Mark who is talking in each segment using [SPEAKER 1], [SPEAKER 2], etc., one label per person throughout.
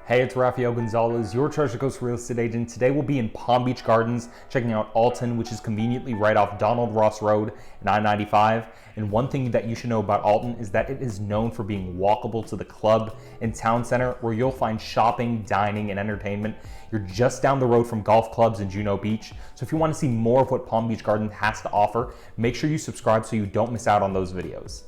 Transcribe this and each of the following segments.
[SPEAKER 1] Hey, it's Raphael Gonzalez, your Treasure Coast real estate agent. Today we'll be in Palm Beach Gardens, checking out Alton, which is conveniently right off Donald Ross Road and I-95. And one thing that you should know about Alton is that it is known for being walkable to the club and town center, where you'll find shopping, dining, and entertainment. You're just down the road from golf clubs in Juno Beach. So if you want to see more of what Palm Beach Gardens has to offer, make sure you subscribe so you don't miss out on those videos.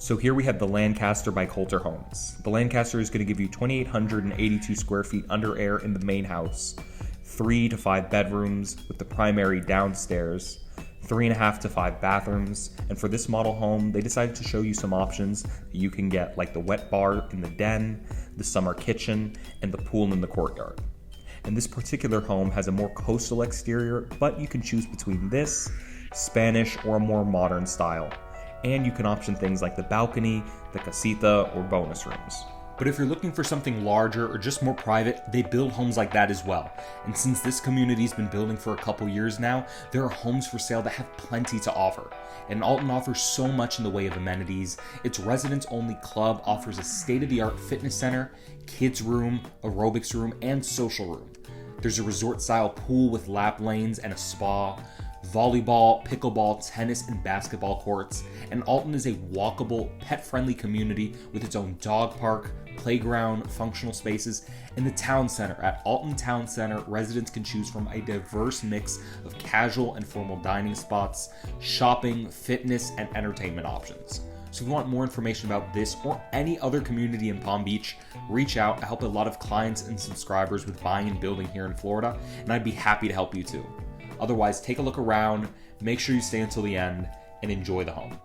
[SPEAKER 1] So here we have the Lancaster by Coulter Homes. The Lancaster is going to give you 2,882 square feet under air in the main house, 3 to 5 bedrooms with the primary downstairs, 3.5 to 5 bathrooms. And for this model home, they decided to show you some options that you can get, like the wet bar in the den, the summer kitchen, and the pool in the courtyard. And this particular home has a more coastal exterior, but you can choose between this, Spanish, or a more modern style. And you can option things like the balcony, the casita, or bonus rooms. But if you're looking for something larger or just more private, they build homes like that as well. And since this community's been building for a couple years now, there are homes for sale that have plenty to offer. And Alton offers so much in the way of amenities. Its residents-only club offers a state-of-the-art fitness center, kids room, aerobics room, and social room. There's a resort-style pool with lap lanes and a spa, volleyball, pickleball, tennis, and basketball courts. And Alton is a walkable, pet-friendly community with its own dog park, playground, functional spaces, and the town center. At Alton Town Center, residents can choose from a diverse mix of casual and formal dining spots, shopping, fitness, and entertainment options. So if you want more information about this or any other community in Palm Beach, reach out. I help a lot of clients and subscribers with buying and building here in Florida, and I'd be happy to help you too. Otherwise, take a look around, make sure you stay until the end, and enjoy the home.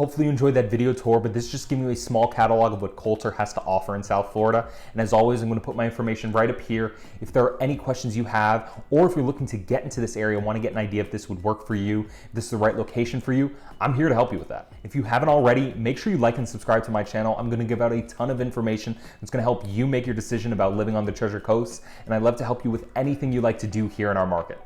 [SPEAKER 1] Hopefully you enjoyed that video tour, but this is just giving you a small catalog of what Coulter has to offer in South Florida. And as always, I'm going to put my information right up here. If there are any questions you have, or if you're looking to get into this area and want to get an idea if this would work for you, if this is the right location for you, I'm here to help you with that. If you haven't already, make sure you like and subscribe to my channel. I'm going to give out a ton of information that's going to help you make your decision about living on the Treasure Coast, and I'd love to help you with anything you like to do here in our market.